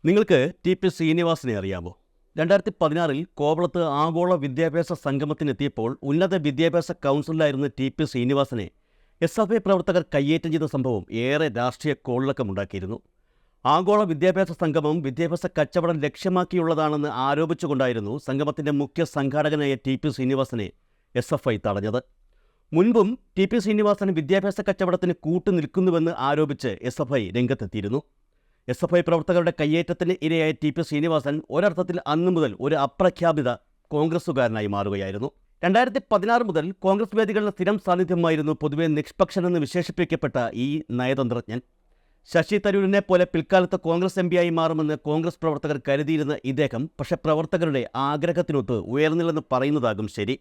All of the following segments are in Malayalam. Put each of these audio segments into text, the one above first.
നിങ്ങൾക്ക് ടി.പി. ശ്രീനിവാസനെ അറിയാമോ? 2016 കോവളത്ത് ആഗോള വിദ്യാഭ്യാസ സംഗമത്തിനെത്തിയപ്പോൾ ഉന്നത വിദ്യാഭ്യാസ കൗൺസിലായിരുന്ന ടി.പി. ശ്രീനിവാസനെ എസ്.എഫ്.ഐ പ്രവർത്തകർ കയ്യേറ്റം ചെയ്ത സംഭവം ഏറെ രാഷ്ട്രീയ കോളിളക്കമുണ്ടാക്കിയിരുന്നു. ആഗോള വിദ്യാഭ്യാസ സംഗമം വിദ്യാഭ്യാസ കച്ചവടം ലക്ഷ്യമാക്കിയുള്ളതാണെന്ന് ആരോപിച്ചുകൊണ്ടായിരുന്നു സംഗമത്തിന്റെ മുഖ്യ സംഘാടകനായ ടി.പി. ശ്രീനിവാസനെ എസ്.എഫ്.ഐ തടഞ്ഞത്. മുൻപും ടി.പി. ശ്രീനിവാസൻ വിദ്യാഭ്യാസ കച്ചവടത്തിന് കൂട്ടുനിൽക്കുന്നുവെന്ന് ആരോപിച്ച് എസ്.എഫ്.ഐ രംഗത്തെത്തിയിരുന്നു. എസ്.എഫ്.ഐ പ്രവർത്തകരുടെ കയ്യേറ്റത്തിന് ഇരയായ ടി.പി. ശ്രീനിവാസൻ ഒരർത്ഥത്തിൽ അന്നു മുതൽ ഒരു അപ്രഖ്യാപിത കോൺഗ്രസുകാരനായി മാറുകയായിരുന്നു. 2016 മുതൽ കോൺഗ്രസ് വേദികളുടെ സ്ഥിരം സാന്നിധ്യമായിരുന്നു പൊതുവെ നിഷ്പക്ഷനെന്ന് വിശേഷിപ്പിക്കപ്പെട്ട ഈ നയതന്ത്രജ്ഞൻ. ശശി തരൂരിനെ പോലെ പിൽക്കാലത്ത് കോൺഗ്രസ് എം.പിയായി മാറുമെന്ന് കോൺഗ്രസ് പ്രവർത്തകർ കരുതിയിരുന്ന ഇദ്ദേഹം പക്ഷേ പ്രവർത്തകരുടെ ആഗ്രഹത്തിനൊത്ത് ഉയർന്നില്ലെന്ന് പറയുന്നതാകും ശരി.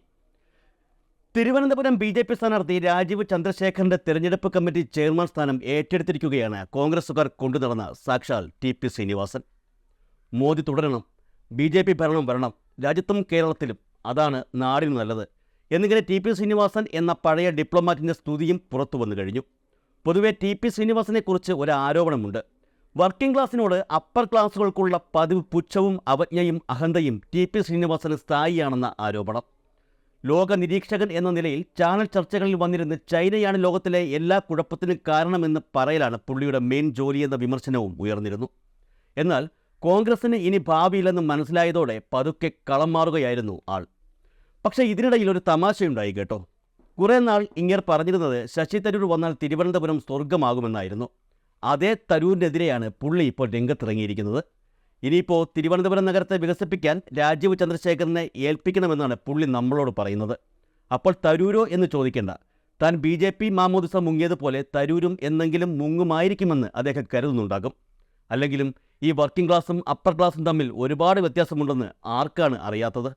തിരുവനന്തപുരം ബി.ജെ.പി. സ്ഥാനാർത്ഥി രാജീവ് ചന്ദ്രശേഖറിന്റെ തെരഞ്ഞെടുപ്പ് കമ്മിറ്റി ചെയർമാൻ സ്ഥാനം ഏറ്റെടുത്തിരിക്കുകയാണ് കോൺഗ്രസുകാർ കൊണ്ടുനടന്ന സാക്ഷാൽ ടി.പി. ശ്രീനിവാസൻ. മോദി തുടരണം, ബി.ജെ.പി. ഭരണം വരണം, രാജ്യത്തും കേരളത്തിലും അതാണ് നാടിന് നല്ലത് എന്നിങ്ങനെ ടി.പി. ശ്രീനിവാസൻ എന്ന പഴയ ഡിപ്ലോമാറ്റിൻ്റെ സ്തുതിയും പുറത്തു വന്നു കഴിഞ്ഞു. പൊതുവെ ടി.പി. ശ്രീനിവാസനെക്കുറിച്ച് ഒരു ആരോപണമുണ്ട്. വർക്കിംഗ് ക്ലാസ്സിനോട് അപ്പർ ക്ലാസുകൾക്കുള്ള പതിവ് പുച്ഛവും അവജ്ഞയും അഹന്തയും ടി.പി. ശ്രീനിവാസന് സ്ഥായിയാണെന്ന ആരോപണം. ലോക നിരീക്ഷകൻ എന്ന നിലയിൽ ചാനൽ ചർച്ചകളിൽ വന്നിരുന്ന് ചൈനയാണ് ലോകത്തിലെ എല്ലാ കുഴപ്പത്തിനും കാരണമെന്ന് പറയലാണ് പുള്ളിയുടെ മെയിൻ ജോലിയെന്ന വിമർശനവും ഉയർന്നിരുന്നു. എന്നാൽ കോൺഗ്രസിന് ഇനി ഭാവിയില്ലെന്ന് മനസ്സിലായതോടെ പതുക്കെ കളം മാറുകയായിരുന്നു ആൾ. പക്ഷേ ഇതിനിടയിൽ ഒരു തമാശയുണ്ടായി കേട്ടോ. കുറേ നാൾ ഇങ്ങർ പറഞ്ഞിരുന്നത് ശശി തരൂർ വന്നാൽ തിരുവനന്തപുരം സ്വർഗമാകുമെന്നായിരുന്നു. അതേ തരൂരിനെതിരെയാണ് പുള്ളി ഇപ്പോൾ രംഗത്തിറങ്ങിയിരിക്കുന്നത്. ഇനിയിപ്പോൾ തിരുവനന്തപുരം നഗരത്തെ വികസിപ്പിക്കാൻ രാജീവ് ചന്ദ്രശേഖറിനെ ഏൽപ്പിക്കണമെന്നാണ് പുള്ളി നമ്മളോട് പറയുന്നത്. അപ്പോൾ തരൂരോ എന്ന് ചോദിക്കേണ്ട. താൻ ബി.ജെ.പി. മാമോദിസ മുങ്ങിയതുപോലെ തരൂരും എന്നെങ്കിലും മുങ്ങുമായിരിക്കുമെന്ന് അദ്ദേഹം കരുതുന്നുണ്ടാകും. അല്ലെങ്കിലും ഈ വർക്കിംഗ് ക്ലാസും അപ്പർ ക്ലാസും തമ്മിൽ ഒരുപാട് വ്യത്യാസമുണ്ടെന്ന് ആർക്കാണ് അറിയാത്തത്?